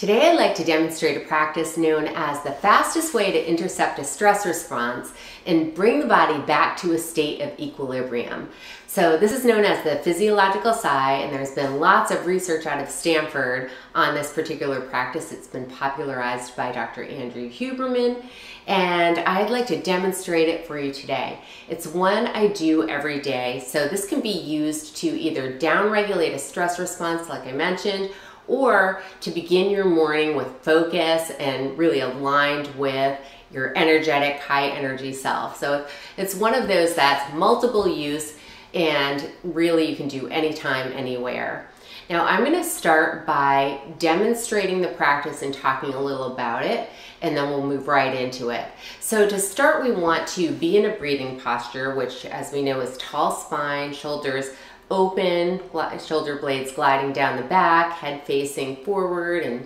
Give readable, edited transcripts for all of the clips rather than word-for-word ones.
Today I'd like to demonstrate a practice known as the fastest way to intercept a stress response and bring the body back to a state of equilibrium. So this is known as the physiological sigh, and there's been lots of research out of Stanford on this particular practice. It's been popularized by Dr. Andrew Huberman, and I'd like to demonstrate it for you today. It's one I do every day, so this can be used to either downregulate a stress response like I mentioned, or to begin your morning with focus and really aligned with your energetic, high energy self. So it's one of those that's multiple use and really you can do anytime, anywhere. Now I'm going to start by demonstrating the practice and talking a little about it, and then we'll move right into it. So to start, we want to be in a breathing posture, which as we know is tall spine, shoulders open, shoulder blades gliding down the back, head facing forward, and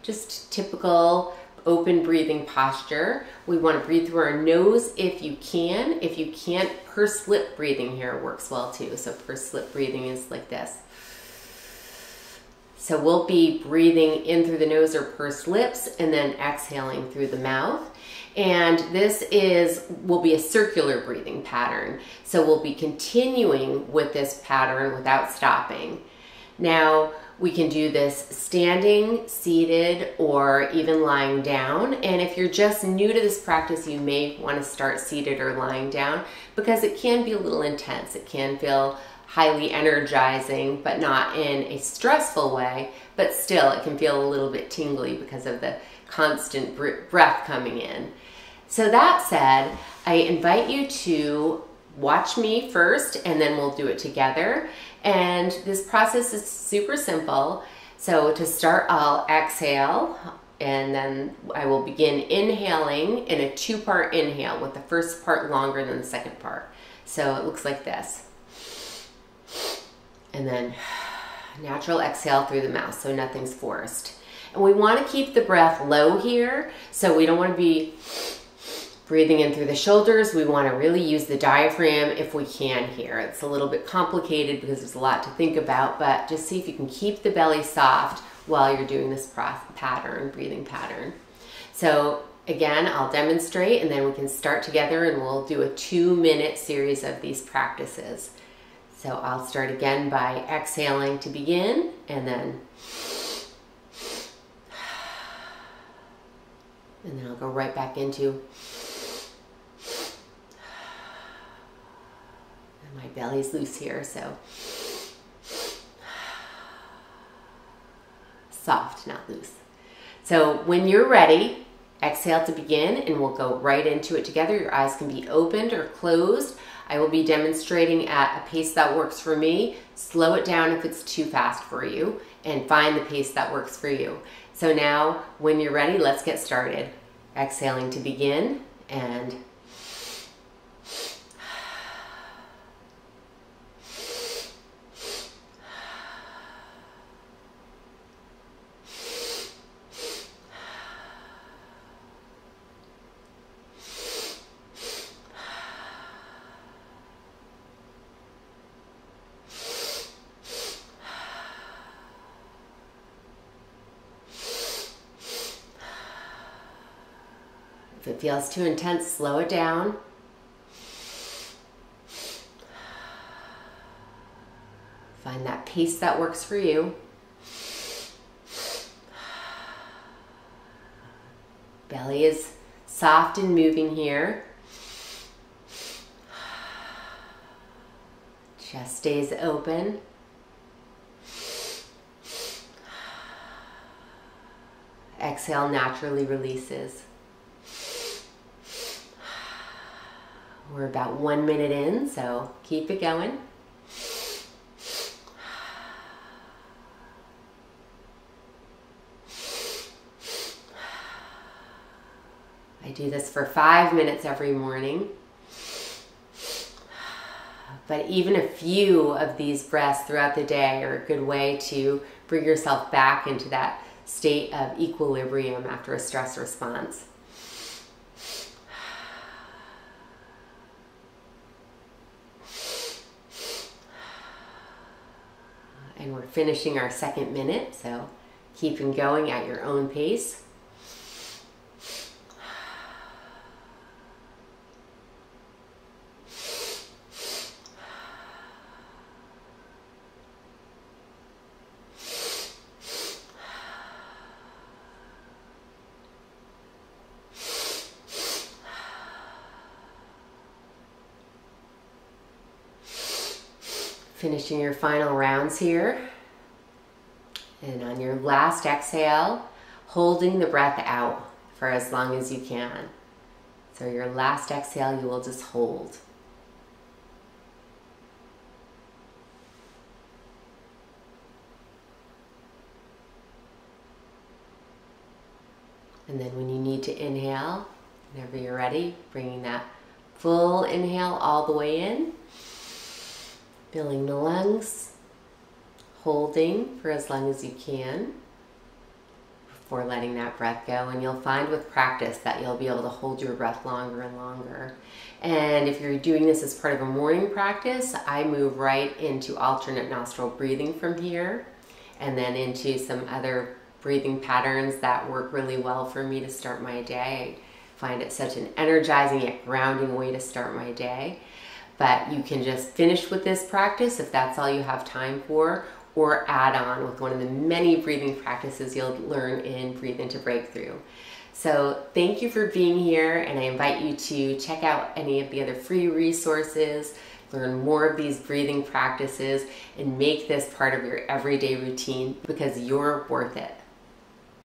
just typical open breathing posture. We want to breathe through our nose if you can. If you can't, pursed lip breathing here works well too. So pursed lip breathing is like this. So we'll be breathing in through the nose or pursed lips and then exhaling through the mouth. And this will be a circular breathing pattern. So we'll be continuing with this pattern without stopping. Now we can do this standing, seated, or even lying down. And if you're just new to this practice, you may want to start seated or lying down because it can be a little intense. It can feel highly energizing, but not in a stressful way, but still it can feel a little bit tingly because of the constant breath coming in. So that said, I invite you to watch me first and then we'll do it together. And this process is super simple. So to start, I'll exhale and then I will begin inhaling in a two-part inhale with the first part longer than the second part. So it looks like this. And then natural exhale through the mouth, so nothing's forced. And we want to keep the breath low here, so we don't want to be breathing in through the shoulders. We want to really use the diaphragm if we can here. It's a little bit complicated because there's a lot to think about, but just see if you can keep the belly soft while you're doing this breathing pattern. So again, I'll demonstrate and then we can start together and we'll do a 2-minute series of these practices. So I'll start again by exhaling to begin, and then I'll go right back into, and my belly's loose here, so soft, not loose. So when you're ready, exhale to begin, and we'll go right into it together. Your eyes can be opened or closed. I will be demonstrating at a pace that works for me. Slow it down if it's too fast for you, and find the pace that works for you. So now, when you're ready, let's get started. Exhaling to begin, and if it feels too intense, slow it down. Find that pace that works for you. Belly is soft and moving here. Chest stays open. Exhale naturally releases. We're about 1 minute in, so keep it going. I do this for 5 minutes every morning. But even a few of these breaths throughout the day are a good way to bring yourself back into that state of equilibrium after a stress response. And we're finishing our second minute, so Keeping going at your own pace. Finishing your final rounds here. And on your last exhale, holding the breath out for as long as you can. So your last exhale, you will just hold. And then when you need to inhale, whenever you're ready, bringing that full inhale all the way in. Filling the lungs, holding for as long as you can before letting that breath go. And you'll find with practice that you'll be able to hold your breath longer and longer. And if you're doing this as part of a morning practice, I move right into alternate nostril breathing from here, and then into some other breathing patterns that work really well for me to start my day. I find it such an energizing yet grounding way to start my day. But you can just finish with this practice if that's all you have time for, or add on with one of the many breathing practices you'll learn in Breathe Into Breakthrough. So thank you for being here, and I invite you to check out any of the other free resources, learn more of these breathing practices, and make this part of your everyday routine because you're worth it.